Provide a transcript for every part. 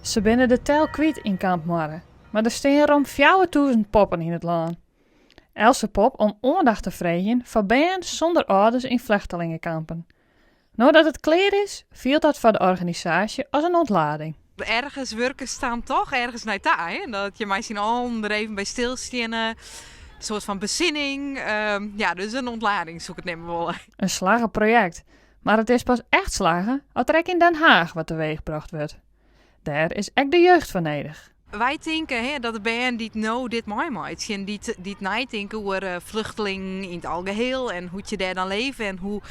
Ze binnen de tel kwijt in Kamp Morre, maar er staan rond 4000 poppen in het land. Else pop om aandacht te vragen voor banden zonder ouders in vluchtelingenkampen. Nadat het klaar is, viel dat voor de organisatie als een ontlading. Ergens werken staan toch ergens naar daar. Hè? Dat je mij zien er even bij stilstaan. Een soort van bezinning. Dus een ontlading zoek ik het nemen willen. Een slagenproject. Maar het is pas echt slagen als er ook in Den Haag wat teweeggebracht wordt. Daar is echt de jeugd van nodig. Wij denken dat de band die dit mooi maakt. Die nadenken over vluchtelingen in het algeheel. En hoe je daar dan leven. En hoe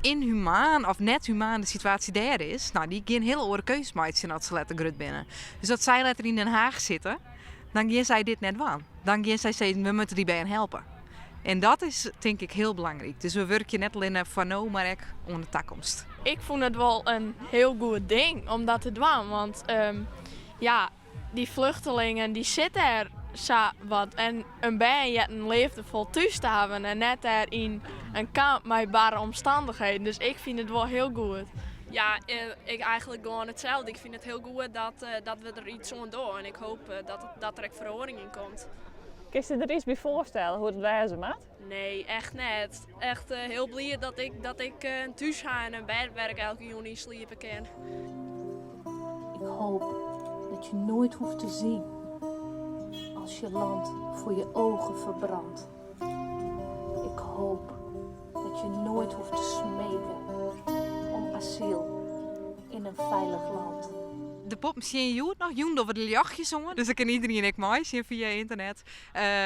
inhumaan of net humaan de situatie daar is. Nou, die gaan heel andere keuzes maken als ze letter grut binnen. Dus dat zij letter in Den Haag zitten, dan gaan zij dit net waan. Dan gaan zij zeggen, we moeten die band helpen. En dat is denk ik heel belangrijk. Dus we werken net alleen van nu, maar ook onder de toekomst. Ik vond het wel een heel goed ding om dat te doen. Want die vluchtelingen die zitten er wat. En een band een liefdevol thuis te hebben. En net daar in een kamp met bare omstandigheden. Dus ik vind het wel heel goed. Ja, ik eigenlijk gewoon hetzelfde. Ik vind het heel goed dat we er iets aan doen. En ik hoop dat er ook verhoring in komt. Kun je er iets bij voorstellen hoe het wijzen maat? Nee, echt net. Echt heel blij dat ik een thuis ga en een bedwerk elke juni sliepen kan. Ik hoop dat je nooit hoeft te zien als je land voor je ogen verbrandt. Ik hoop dat je nooit hoeft te smeken om asiel in een veilig land. De poppen zien je nog joen over de jachtjes zongen. Dus dan kan iedereen ook mooi zien via internet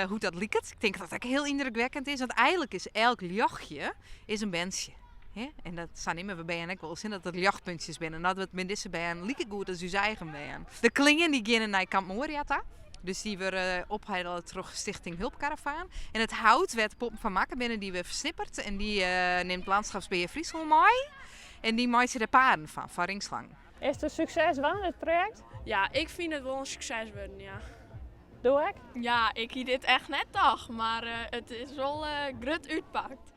hoe dat liekt. Ik denk dat dat heel indrukwekkend is. Want eigenlijk is elk jachtje een bandje. He? En dat zijn niet meer bij BN ook wel zien dat het jachtpuntjes binnen. Dat we het met deze BN lieken goed als uw eigen BN. De klingen die gaan naar Kamp Moriata. Dus die worden opgehaald door Stichting Hulpkaravaan. En het hout werd poppen van maken binnen die we versnipperd. En die neemt landschapsbeheer Friesland mee. En die maakt ze de paarden van Ringslang. Is het een succes van het project? Ja, ik vind het wel een succes worden, ja. Doe ik? Ja, ik zie dit echt net toch. Maar het is wel grut uitpakt.